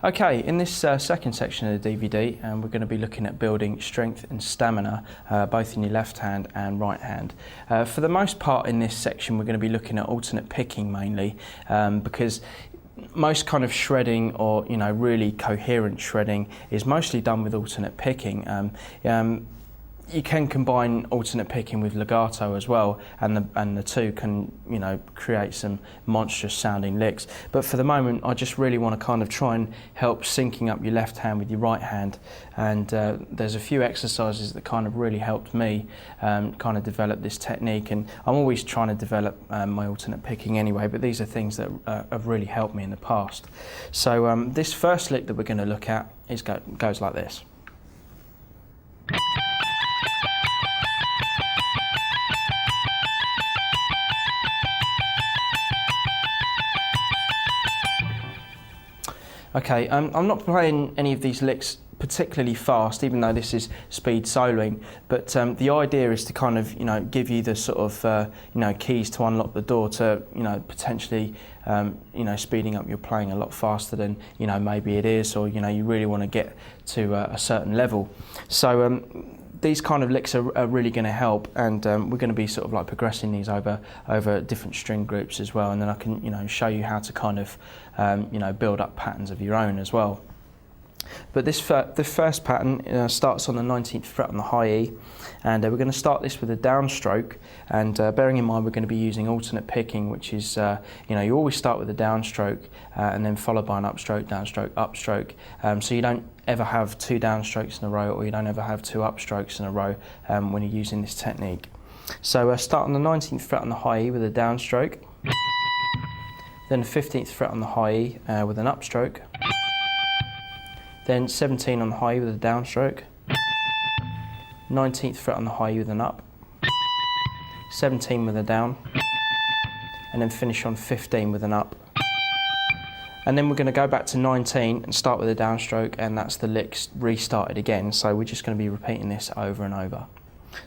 Okay, in this second section of the DVD, we're going to be looking at building strength and stamina, both in your left hand and right hand. For the most part in this section, we're going to be looking at alternate picking mainly, because most kind of shredding or really coherent shredding is mostly done with alternate picking. You can combine alternate picking with legato as well, and the two can create some monstrous sounding licks. But for the moment, I just really want to kind of try and help syncing up your left hand with your right hand. And there's a few exercises that kind of really helped me kind of develop this technique. And I'm always trying to develop my alternate picking anyway, but these are things that have really helped me in the past. So this first lick that we're going to look at goes like this. Okay, I'm not playing any of these licks particularly fast, even though this is speed soloing, but the idea is to kind of give you the sort of keys to unlock the door to potentially speeding up your playing a lot faster than maybe it is, or you really want to get to a certain level. So these kind of licks are really going to help, and we're going to be sort of like progressing these over different string groups as well, and then I can show you how to kind of build up patterns of your own as well. But the first pattern starts on the 19th fret on the high E, and we're going to start this with a downstroke, and bearing in mind we're going to be using alternate picking, which is you always start with a downstroke and then followed by an upstroke, downstroke, upstroke, so you don't ever have two downstrokes in a row, or you don't ever have two upstrokes in a row when you're using this technique. So start on the 19th fret on the high E with a downstroke, then the 15th fret on the high E with an upstroke, then 17 on the high E with a downstroke, 19th fret on the high E with an up, 17 with a down, and then finish on 15 with an up. And then we're going to go back to 19 and start with a downstroke, and that's the licks restarted again. So we're just going to be repeating this over and over.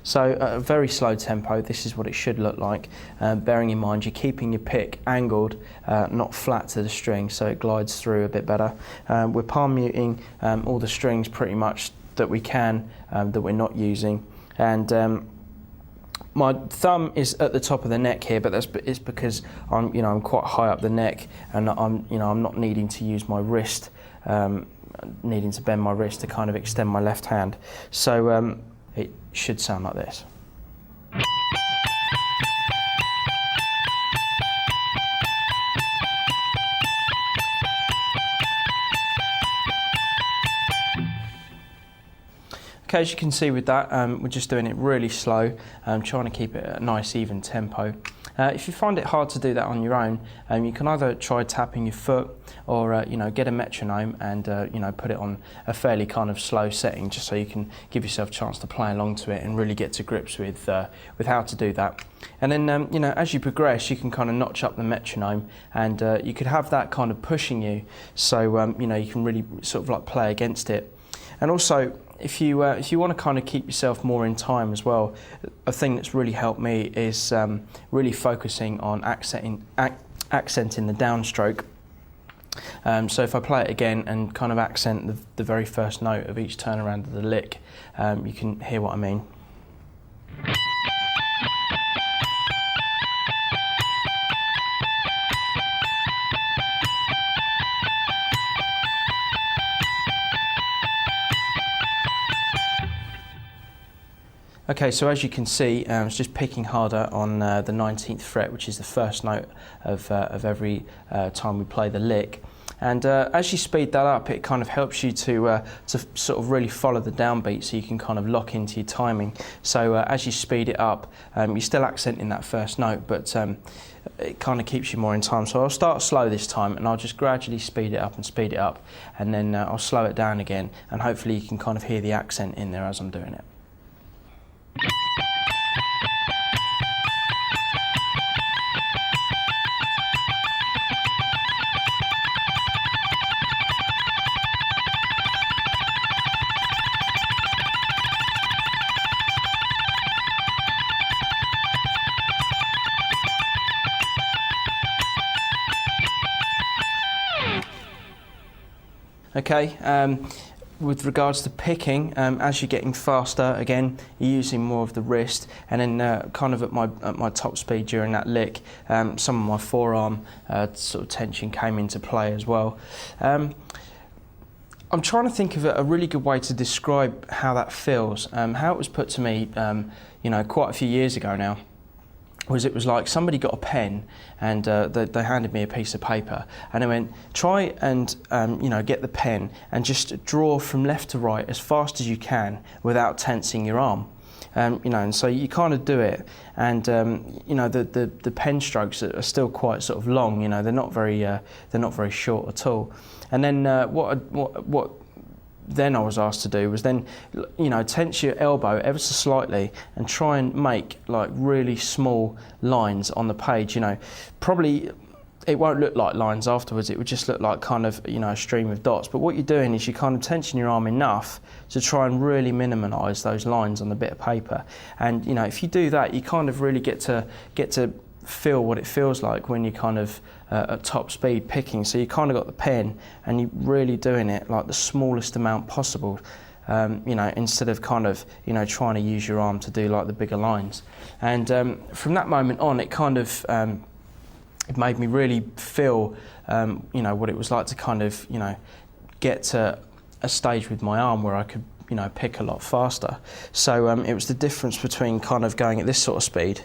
So at a very slow tempo, this is what it should look like, bearing in mind you're keeping your pick angled, not flat to the string, so it glides through a bit better. We're palm muting all the strings pretty much that we can, that we're not using, and my thumb is at the top of the neck here, but it's because I'm quite high up the neck, and I'm not needing to use my wrist, needing to bend my wrist to kind of extend my left hand. So it should sound like this. Okay, as you can see with that, we're just doing it really slow, trying to keep it at a nice even tempo. If you find it hard to do that on your own, you can either try tapping your foot, or get a metronome and put it on a fairly kind of slow setting, just so you can give yourself a chance to play along to it and really get to grips with how to do that. And then as you progress, you can kind of notch up the metronome, and you could have that kind of pushing you, so you can really sort of like play against it. And also, if you want to kind of keep yourself more in time as well, a thing that's really helped me is really focusing on accenting the downstroke. So if I play it again and kind of accent the very first note of each turnaround of the lick, you can hear what I mean. Okay, so as you can see, it's just picking harder on the 19th fret, which is the first note of every time we play the lick. And as you speed that up, it kind of helps you to sort of really follow the downbeat, so you can kind of lock into your timing. So as you speed it up, you're still accenting that first note, but it kind of keeps you more in time. So I'll start slow this time, and I'll just gradually speed it up, and then I'll slow it down again, and hopefully you can kind of hear the accent in there as I'm doing it. Okay. With regards to picking, as you're getting faster, again, you're using more of the wrist, and then kind of at my top speed during that lick, some of my forearm sort of tension came into play as well. I'm trying to think of a really good way to describe how that feels. How it was put to me, quite a few years ago now, was it was like somebody got a pen and they handed me a piece of paper and they went, try and get the pen and just draw from left to right as fast as you can without tensing your arm. And so you kind of do it, and the pen strokes are still quite sort of long. They're not very short at all. And then what then I was asked to do was then, tense your elbow ever so slightly and try and make like really small lines on the page. Probably it won't look like lines afterwards. It would just look like kind of, a stream of dots. But what you're doing is you're kind of tensing your arm enough to try and really minimise those lines on the bit of paper. And, if you do that, you kind of really get to feel what it feels like when you're kind of at top speed picking. So you kind of got the pen and you're really doing it like the smallest amount possible. Instead of kind of, trying to use your arm to do like the bigger lines. And from that moment on, it kind of, it made me really feel, what it was like to kind of, get to a stage with my arm where I could, pick a lot faster. So it was the difference between kind of going at this sort of speed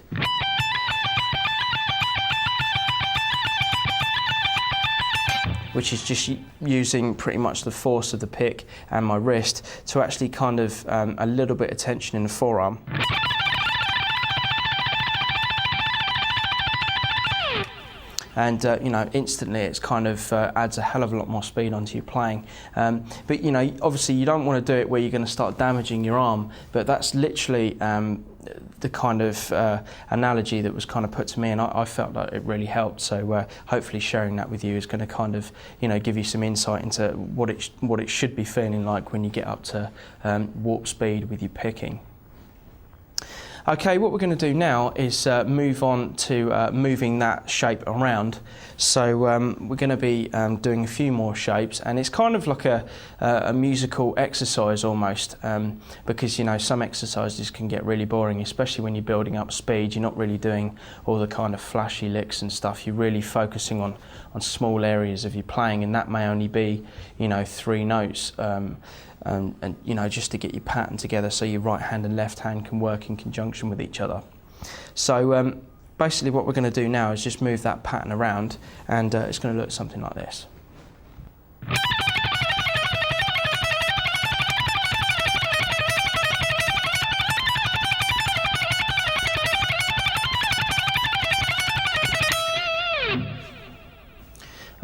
which is just using pretty much the force of the pick and my wrist to actually kind of a little bit of tension in the forearm. And instantly it's kind of adds a hell of a lot more speed onto your playing. But obviously you don't want to do it where you're going to start damaging your arm, but that's literally the kind of analogy that was kind of put to me, and I felt that it really helped. So hopefully sharing that with you is going to kind of give you some insight into what it should be feeling like when you get up to warp speed with your picking. Okay, what we're going to do now is move on to moving that shape around. So we're going to be doing a few more shapes, and it's kind of like a musical exercise almost, because some exercises can get really boring, especially when you're building up speed. You're not really doing all the kind of flashy licks and stuff. You're really focusing on small areas of your playing, and that may only be 3 notes. And just to get your pattern together so your right hand and left hand can work in conjunction with each other. So basically what we're going to do now is just move that pattern around, and it's going to look something like this.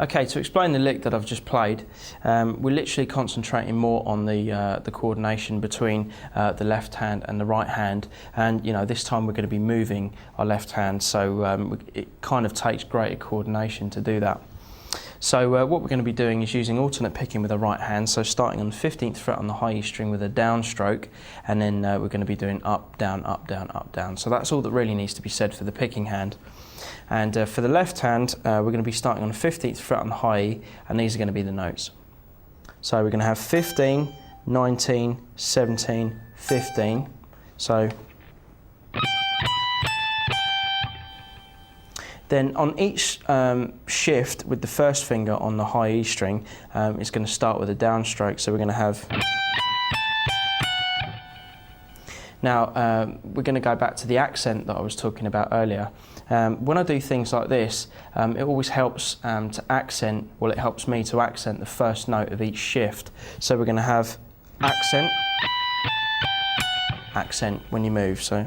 Okay, to explain the lick that I've just played, we're literally concentrating more on the coordination between the left hand and the right hand, and this time we're going to be moving our left hand, so it kind of takes greater coordination to do that. So what we're going to be doing is using alternate picking with the right hand, so starting on the 15th fret on the high E string with a down stroke, and then we're going to be doing up, down, up, down, up, down. So that's all that really needs to be said for the picking hand. And for the left hand, we're going to be starting on the 15th fret on the high E, and these are going to be the notes. So we're going to have 15, 19, 17, 15. So then on each shift with the first finger on the high E string, it's going to start with a downstroke. So we're going to have. Now we're going to go back to the accent that I was talking about earlier. When I do things like this, it always helps to accent, well, it helps me to accent the first note of each shift. So we're going to have accent, accent when you move. So.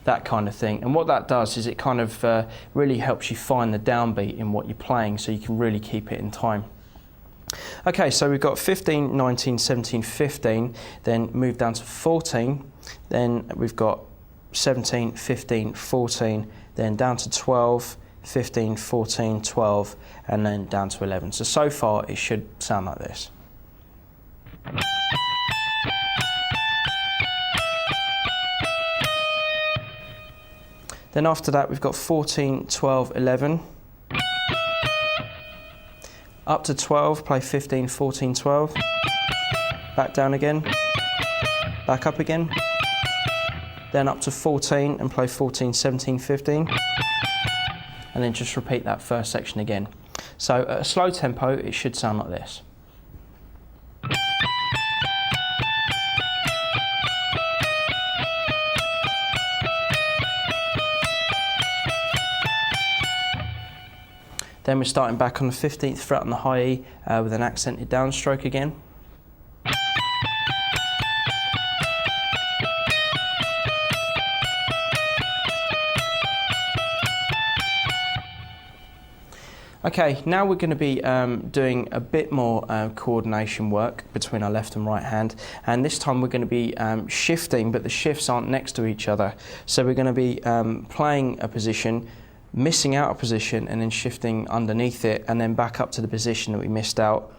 That kind of thing. And what that does is it kind of really helps you find the downbeat in what you're playing, so you can really keep it in time. Okay, so we've got 15, 19, 17, 15, then move down to 14, then we've got 17, 15, 14, then down to 12, 15, 14, 12, and then down to 11. So far it should sound like this. Then after that we've got 14, 12, 11. Up to 12, play 15, 14, 12. Back down again. Back up again. Then up to 14 and play 14, 17, 15. And then just repeat that first section again. So at a slow tempo, it should sound like this. Then we're starting back on the 15th fret on the high E with an accented downstroke again. Okay, now we're going to be doing a bit more coordination work between our left and right hand, and this time we're going to be shifting, but the shifts aren't next to each other. So we're going to be playing a position, missing out a position, and then shifting underneath it, and then back up to the position that we missed out,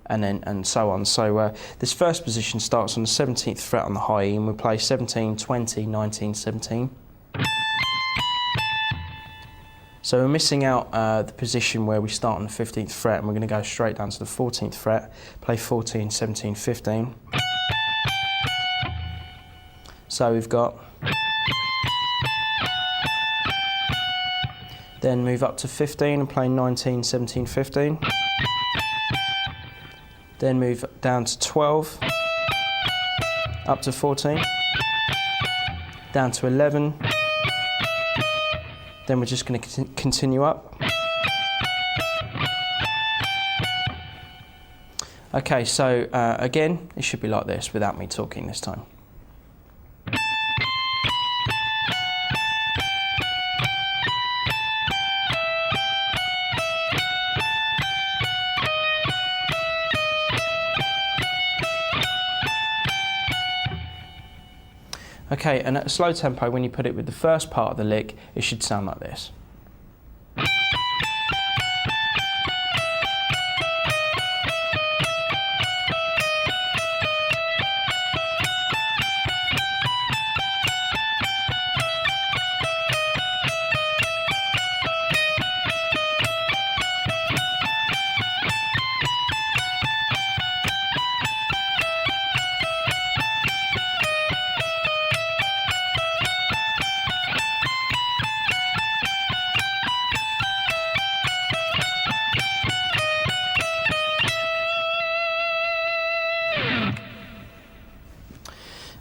and so on. So this first position starts on the 17th fret on the high E, and we play 17, 20, 19, 17. So we're missing out the position where we start on the 15th fret, and we're going to go straight down to the 14th fret, play 14, 17, 15. So we've got, then move up to 15 and play 19, 17, 15. Then move down to 12, up to 14, down to 11. Then we're just going to continue up. Okay, so again, it should be like this without me talking this time. Okay, and at a slow tempo, when you put it with the first part of the lick, it should sound like this.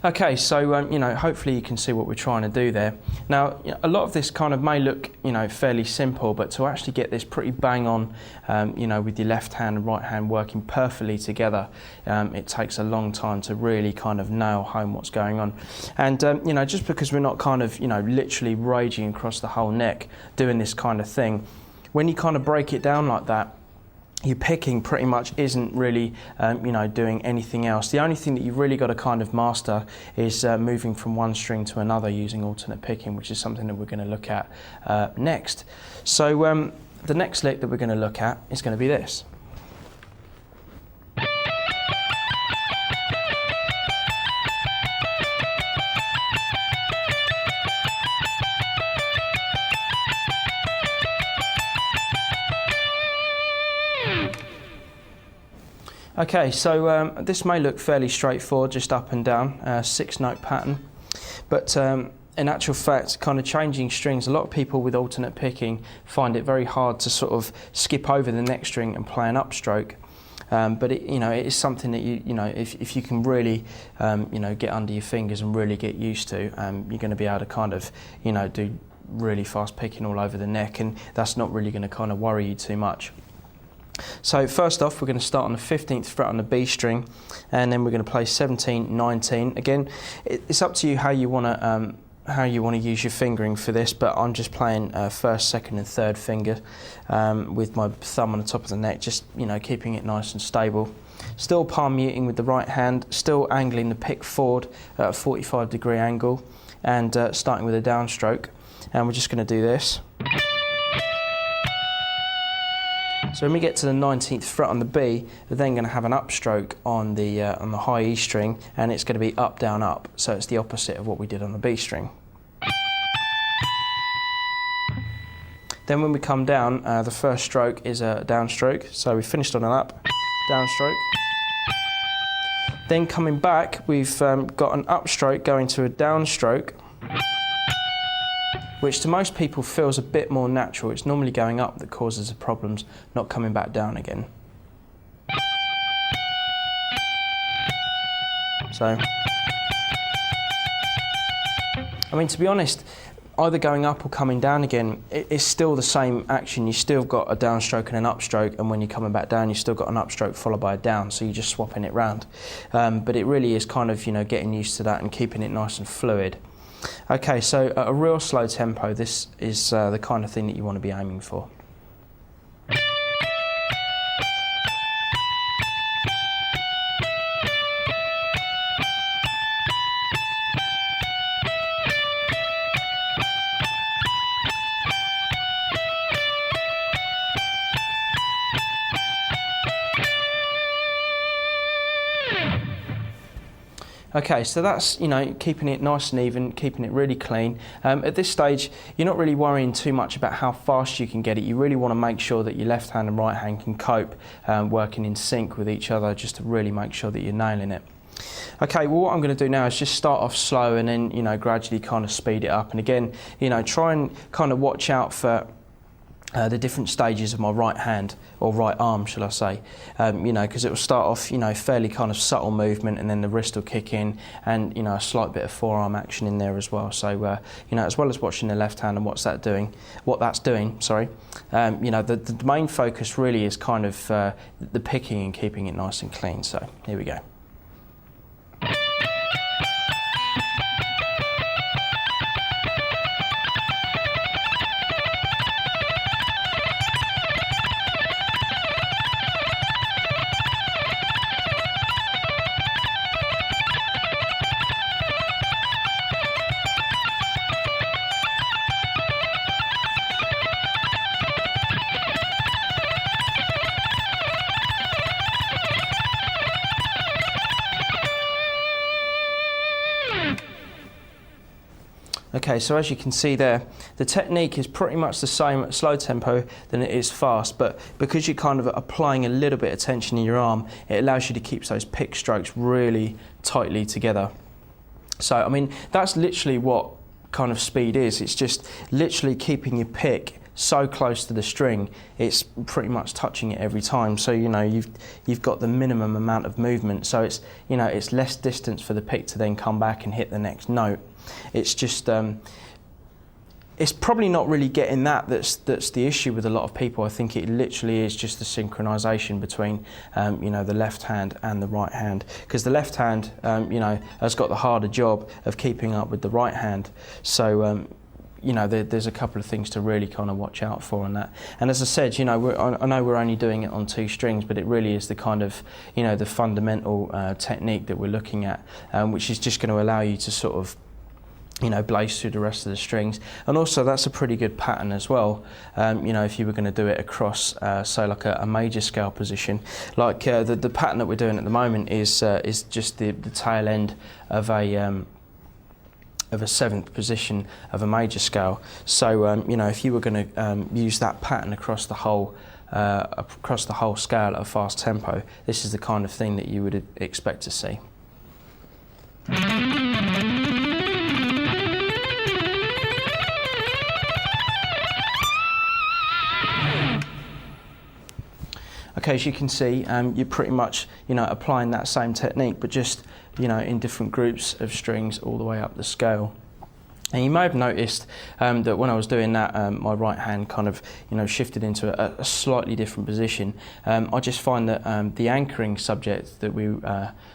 Okay, so you know, hopefully you can see what we're trying to do there. Now, you know, a lot of this kind of may look, you know, fairly simple, but to actually get this pretty bang on, you know, with your left hand and right hand working perfectly together, it takes a long time to really kind of nail home what's going on. And you know, just because we're not kind of, you know, literally raging across the whole neck doing this kind of thing, when you kind of break it down like that, your picking pretty much isn't really, you know, doing anything else. The only thing that you've really got to kind of master is moving from one string to another using alternate picking, which is something that we're going to look at next. So the next lick that we're going to look at is going to be this. Okay, so this may look fairly straightforward, just up and down, 6-note pattern, but in actual fact, kind of changing strings, a lot of people with alternate picking find it very hard to sort of skip over the next string and play an upstroke. But it, you know, it is something that you know, if you can really, you know, get under your fingers and really get used to, you're going to be able to kind of, you know, do really fast picking all over the neck, and that's not really going to kind of worry you too much. So first off, we're going to start on the 15th fret on the B string, and then we're going to play 17, 19. Again, it's up to you how you want to use your fingering for this, but I'm just playing first, second, and third finger with my thumb on the top of the neck, just, you know, keeping it nice and stable. Still palm muting with the right hand, still angling the pick forward at a 45-degree angle, and starting with a downstroke. And we're just going to do this. So when we get to the 19th fret on the B, we're then going to have an upstroke on the high E string, and it's going to be up, down, up. So it's the opposite of what we did on the B string. Then when we come down, the first stroke is a downstroke. So we finished on an up, downstroke. Then coming back, we've got an upstroke going to a downstroke, which to most people feels a bit more natural. It's normally going up that causes the problems, not coming back down again. So, I mean, to be honest, either going up or coming down again, it's still the same action. You've still got a downstroke and an upstroke, and when you're coming back down, you've still got an upstroke followed by a down, so you're just swapping it round. But it really is kind of, getting used to that and keeping it nice and fluid. Okay, so at a real slow tempo, this is the kind of thing that you want to be aiming for. Okay, so that's, keeping it nice and even, keeping it really clean. At this stage, you're not really worrying too much about how fast you can get it. You really want to make sure that your left hand and right hand can cope, working in sync with each other, just to really make sure that you're nailing it. Okay, well, what I'm going to do now is just start off slow and then, gradually kind of speed it up. And again, try and kind of watch out for the different stages of my right hand, or right arm, shall I say, because it will start off, fairly kind of subtle movement, and then the wrist will kick in, and, a slight bit of forearm action in there as well. So, as well as watching the left hand and what that's doing, the main focus really is kind of the picking and keeping it nice and clean. So, here we go. Okay, so as you can see there, the technique is pretty much the same at slow tempo than it is fast, but because you're kind of applying a little bit of tension in your arm, it allows you to keep those pick strokes really tightly together. So, I mean, that's literally what kind of speed is. It's just literally keeping your pick so close to the string, it's pretty much touching it every time. So, you've got the minimum amount of movement, so it's, it's less distance for the pick to then come back and hit the next note. It's just, it's probably not really getting that's the issue with a lot of people. I think it literally is just the synchronization between, the left hand and the right hand, because the left hand, has got the harder job of keeping up with the right hand. So, there's a couple of things to really kind of watch out for on that. And as I said, I know we're only doing it on 2 strings, but it really is the kind of, the fundamental technique that we're looking at, which is just going to allow you to sort of, blaze through the rest of the strings. And also that's a pretty good pattern as well, if you were going to do it across, say, like a major scale position. Like the pattern that we're doing at the moment is just the tail end of a 7th position of a major scale. So if you were going to use that pattern across the whole scale at a fast tempo, this is the kind of thing that you would expect to see. Okay, as you can see, you're pretty much, applying that same technique, but just, in different groups of strings all the way up the scale. And you may have noticed that when I was doing that, my right hand kind of, shifted into a slightly different position. I just find that the anchoring subject that we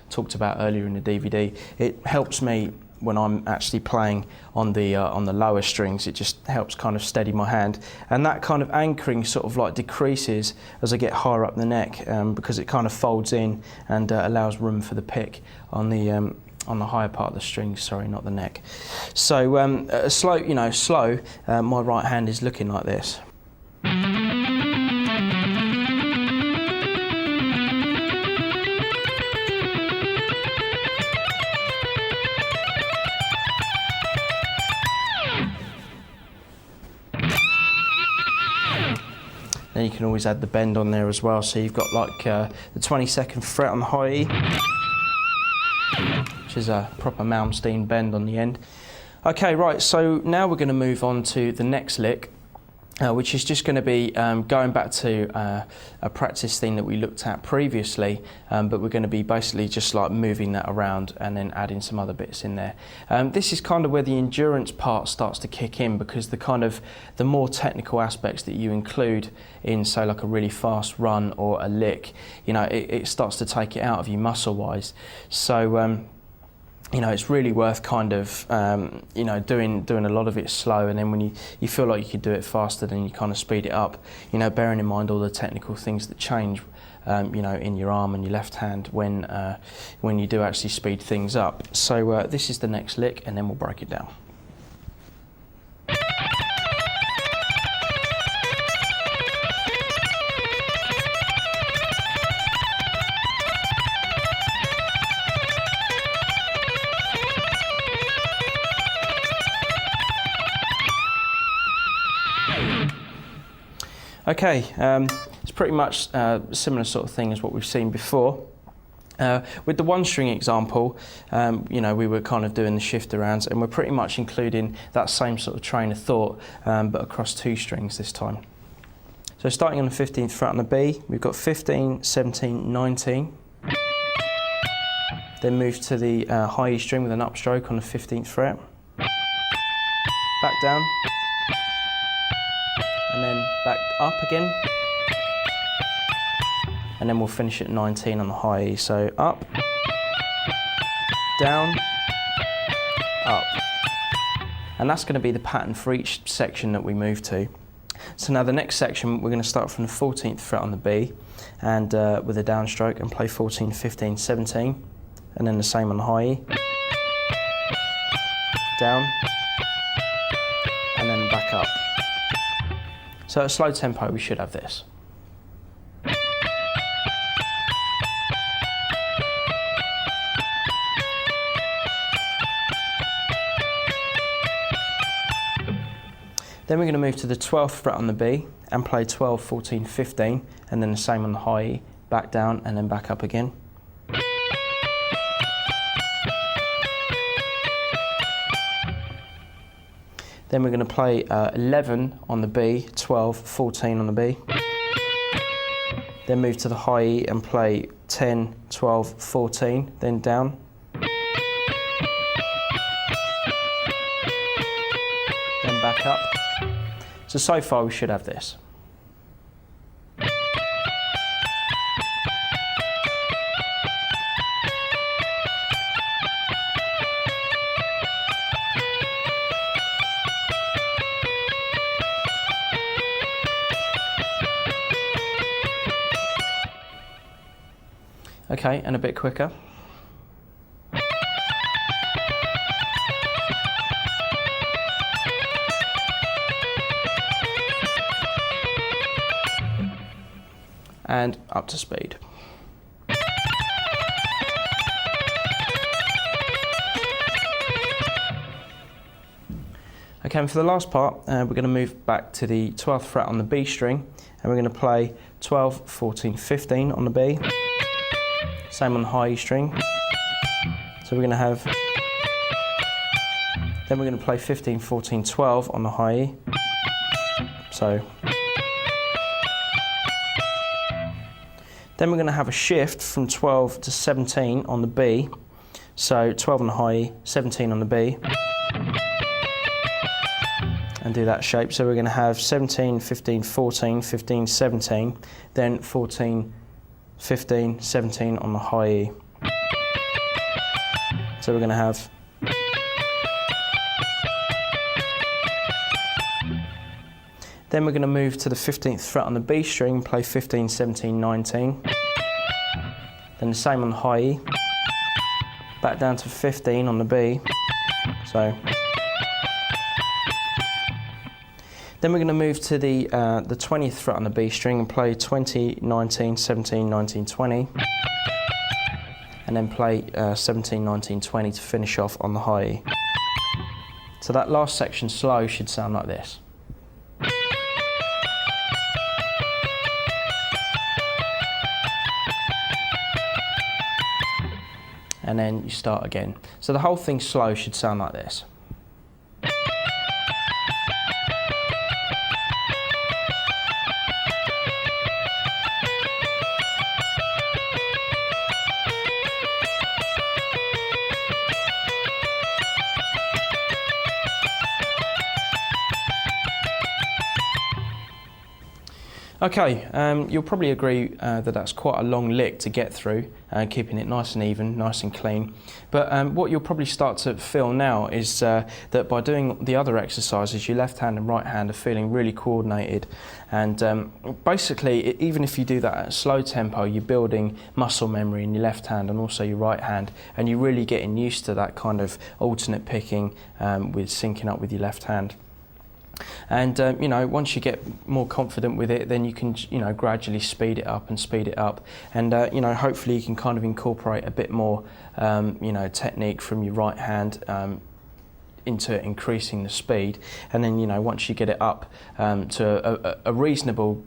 talked about earlier in the DVD, it helps me when I'm actually playing on the lower strings. It just helps kind of steady my hand, and that kind of anchoring sort of like decreases as I get higher up the neck, because it kind of folds in and allows room for the pick on the higher part of the strings, sorry, not the neck. So slow, my right hand is looking like this. Then you can always add the bend on there as well. So you've got like the 22nd fret on the high E, which is a proper Malmsteen bend on the end. Okay, right, so now we're going to move on to the next lick, which is just going to be going back to a practice thing that we looked at previously, but we're going to be basically just like moving that around and then adding some other bits in there. This is kind of where the endurance part starts to kick in, because the more technical aspects that you include in, say, like a really fast run or a lick, you know, it starts to take it out of you muscle-wise. So you know, it's really worth kind of, you know, doing a lot of it slow, and then when you feel like you could do it faster, then you kind of speed it up, you know, bearing in mind all the technical things that change, you know, in your arm and your left hand when you do actually speed things up. So this is the next lick, and then we'll break it down. Okay, it's pretty much a similar sort of thing as what we've seen before. With the one string example, you know, we were kind of doing the shift arounds, and we're pretty much including that same sort of train of thought, but across two strings this time. So starting on the 15th fret on the B, we've got 15, 17, 19. Then move to the high E string with an upstroke on the 15th fret. Back down. And then back up again, and then we'll finish at 19 on the high E. So up, down, up, and that's going to be the pattern for each section that we move to. So now the next section, we're going to start from the 14th fret on the B, and with a downstroke, and play 14, 15, 17, and then the same on the high E, down, and then back up. So at a slow tempo, we should have this. Then we're going to move to the 12th fret on the B and play 12, 14, 15, and then the same on the high E, back down and then back up again. Then we're going to play 11 on the B, 12, 14 on the B. Then move to the high E and play 10, 12, 14, then down. Then back up. So far we should have this. Okay, and a bit quicker. And up to speed. Okay, and for the last part, we're going to move back to the 12th fret on the B string, and we're going to play 12, 14, 15 on the B. Same on the high E string. So we're going to have, then we're going to play 15, 14, 12 on the high E. So, then we're going to have a shift from 12 to 17 on the B. So 12 on the high E, 17 on the B. And do that shape. So we're going to have 17, 15, 14, 15, 17, then 14, 15, 17 on the high E. So we're going to have then we're going to move to the 15th fret on the B string, play 15, 17, 19. Then the same on the high E. Back down to 15 on the B. So then we're going to move to the 20th fret on the B string and play 20, 19, 17, 19, 20. And then play 17, 19, 20 to finish off on the high E. So that last section slow should sound like this. and then you start again. So the whole thing slow should sound like this. Okay, you'll probably agree that that's quite a long lick to get through, keeping it nice and even, nice and clean. But what you'll probably start to feel now is that by doing the other exercises, your left hand and right hand are feeling really coordinated. And basically, even if you do that at a slow tempo, you're building muscle memory in your left hand and also your right hand, and you're really getting used to that kind of alternate picking with syncing up with your left hand. And you know, once you get more confident with it, then you can, you know, gradually speed it up and speed it up, and you know, hopefully you can kind of incorporate a bit more you know, technique from your right hand into increasing the speed. And then, you know, once you get it up to a reasonably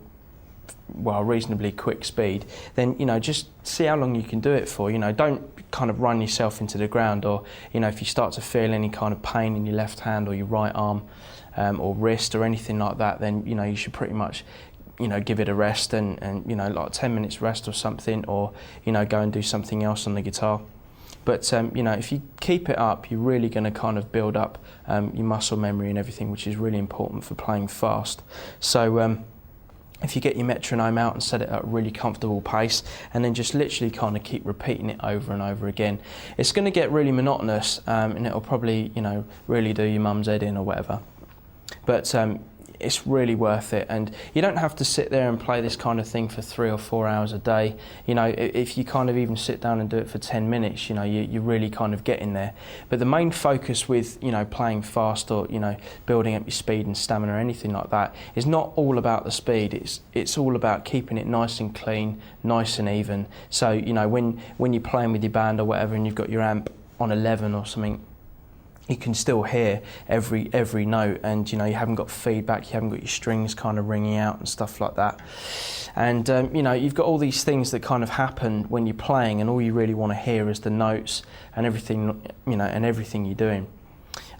quick speed, then, you know, just see how long you can do it for. You know, don't kind of run yourself into the ground, or, you know, if you start to feel any kind of pain in your left hand or your right arm or wrist or anything like that, then, you know, you should pretty much, you know, give it a rest and you know, like 10 minutes rest or something, or, you know, go and do something else on the guitar. But you know, if you keep it up, you're really going to kind of build up your muscle memory and everything, which is really important for playing fast. So if you get your metronome out and set it at a really comfortable pace, and then just literally kind of keep repeating it over and over again, it's going to get really monotonous, and it'll probably, you know, really do your mum's head in or whatever. But it's really worth it, and you don't have to sit there and play this kind of thing for 3 or 4 hours a day. You know, if you kind of even sit down and do it for 10 minutes, you know, you're really kind of getting there. But the main focus with, you know, playing fast, or, you know, building up your speed and stamina or anything like that, is not all about the speed. It's all about keeping it nice and clean, nice and even. So, you know, when you're playing with your band or whatever, and you've got your amp on 11 or something, you can still hear every note, and, you know, you haven't got feedback, you haven't got your strings kind of ringing out and stuff like that. And you know, you've got all these things that kind of happen when you're playing, and all you really want to hear is the notes and everything, you know, and everything you're doing.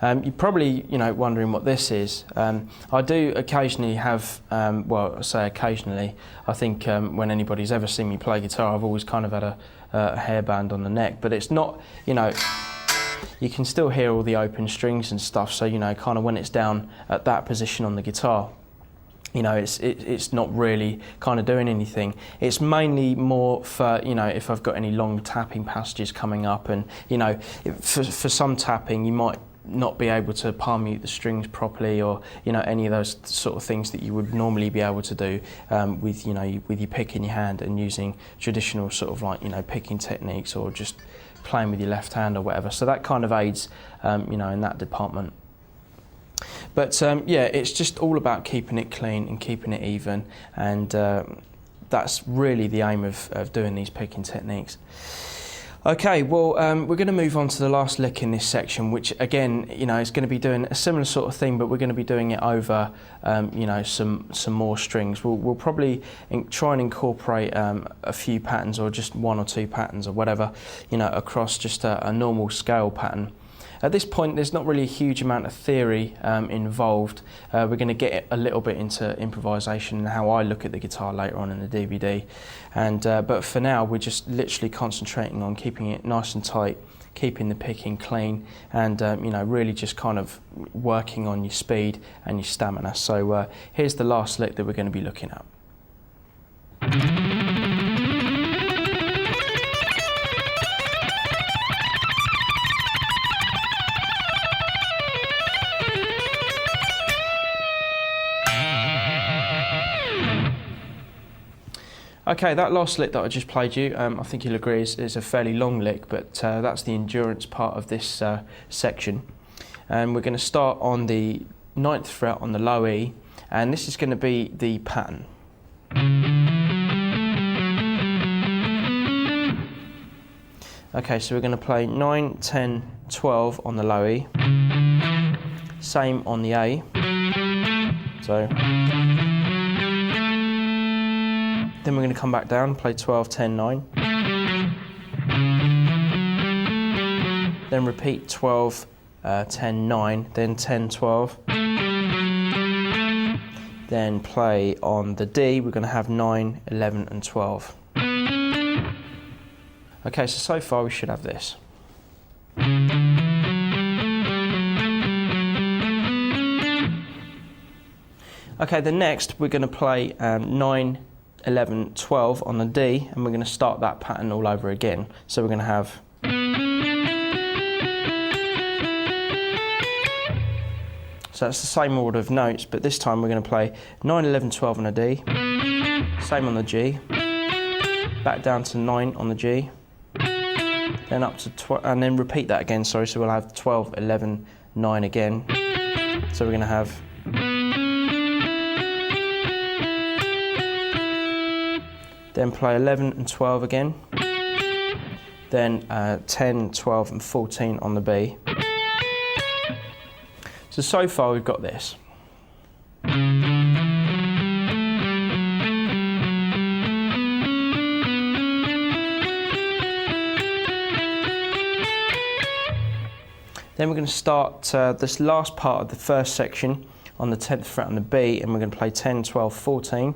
You're probably, you know, wondering what this is. I do occasionally have, well, I say occasionally, I think when anybody's ever seen me play guitar, I've always kind of had a hairband on the neck, but it's not, you know, you can still hear all the open strings and stuff, so, you know, kind of when it's down at that position on the guitar, you know, it's not really kind of doing anything. It's mainly more for, you know, if I've got any long tapping passages coming up, and, you know, for some tapping you might not be able to palm mute the strings properly, or, you know, any of those sort of things that you would normally be able to do with, you know, with your pick in your hand and using traditional sort of, like, you know, picking techniques, or just playing with your left hand or whatever. So that kind of aids, you know, in that department. But yeah, it's just all about keeping it clean and keeping it even, and that's really the aim of doing these picking techniques. Okay, well, we're going to move on to the last lick in this section, which, again, you know, is going to be doing a similar sort of thing, but we're going to be doing it over, you know, some more strings. We'll probably try and incorporate a few patterns, or just 1 or 2 patterns or whatever, you know, across just a normal scale pattern. At this point, there's not really a huge amount of theory involved. We're going to get a little bit into improvisation and how I look at the guitar later on in the DVD. And but for now, we're just literally concentrating on keeping it nice and tight, keeping the picking clean, and you know, really just kind of working on your speed and your stamina. So here's the last lick that we're going to be looking at. Okay, that last lick that I just played you, I think you'll agree is a fairly long lick, but that's the endurance part of this section. And we're going to start on the 9th fret on the low E, and this is going to be the pattern. Okay, so we're going to play 9, 10, 12 on the low E, same on the A, so. Then we're going to come back down, play 12, 10, 9. then repeat 12, 10, 9, then 10, 12. Then play on the D, we're going to have 9, 11 and 12. Okay, so far we should have this. Okay, then next we're going to play 9, 11, 12 on the D, and we're going to start that pattern all over again. So we're going to have so that's the same order of notes, but this time we're going to play 9, 11, 12 on a D, same on the G, back down to 9 on the G, then up to 12, and then repeat that again, sorry, so we'll have 12, 11, 9 again. So we're going to have then play 11 and 12 again, then 10, 12 and 14 on the B. So far we've got this. Then we're going to start this last part of the first section on the 10th fret on the B, and we're going to play 10, 12, 14,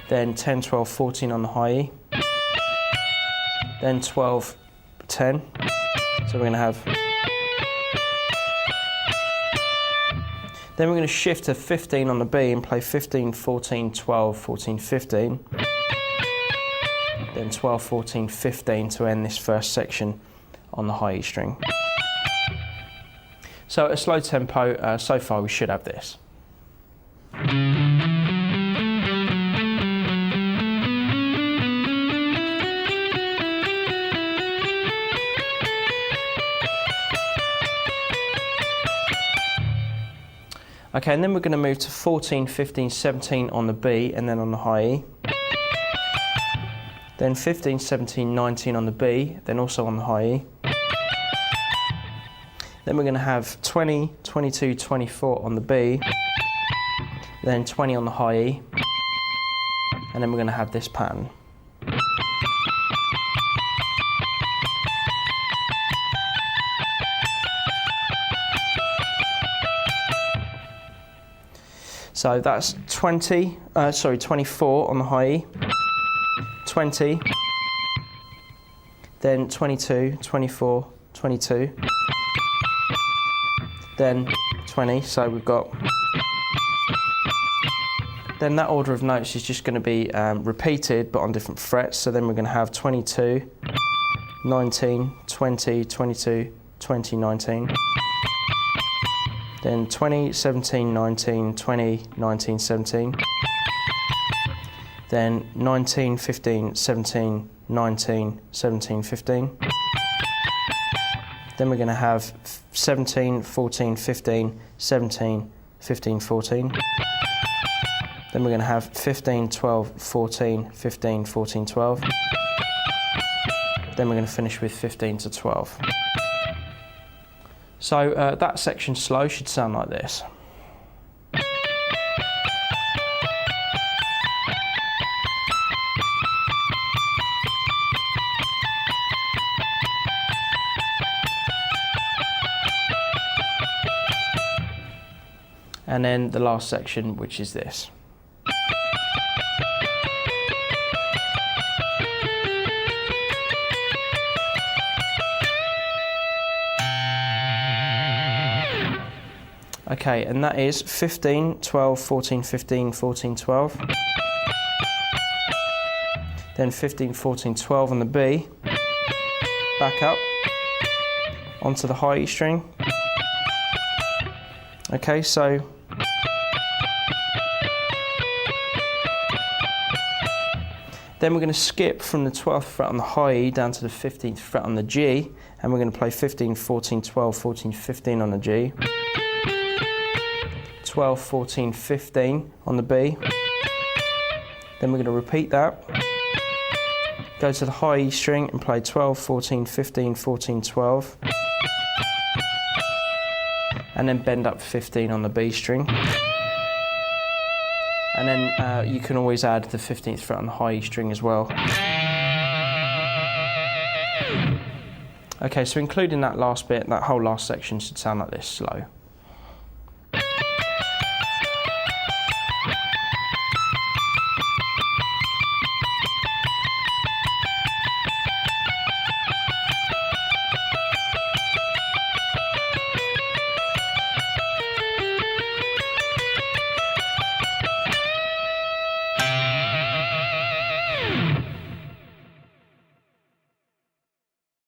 then 10, 12, 14 on the high E, then 12, 10, so we're going to have, then we're going to shift to 15 on the B and play 15, 14, 12, 14, 15, then 12, 14, 15 to end this first section on the high E string. So at a slow tempo, so far we should have this. Okay, and then we're going to move to 14, 15, 17 on the B and then on the high E. Then 15, 17, 19 on the B, then also on the high E. Then we're going to have 20, 22, 24 on the B, then 20 on the high E, and then we're going to have this pattern. So that's 24 on the high E, 20, then 22, 24, 22, then 20, so we've got, then that order of notes is just going to be repeated but on different frets, so then we're going to have 22, 19, 20, 22, 20, 19, then 20, 17, 19, 20, 19, 17, then 19, 15, 17, 19, 17, 15, then we're going to have 17, 14, 15, 17, 15, 14, then we're going to have 15, 12, 14, 15, 14, 12, then we're going to finish with 15 to 12. So that section slow should sound like this. And then the last section, which is this. Okay, and that is 15, 12, 14, 15, 14, 12. Then 15, 14, 12 on the B. Back up onto the high E string. Okay, so then we're going to skip from the 12th fret on the high E down to the 15th fret on the G, and we're going to play 15, 14, 12, 14, 15 on the G, 12, 14, 15 on the B, then we're going to repeat that, go to the high E string and play 12, 14, 15, 14, 12, and then bend up 15 on the B string. And then you can always add the 15th fret on the high E string as well. Okay, so including that last bit, that whole last section should sound like this, slow.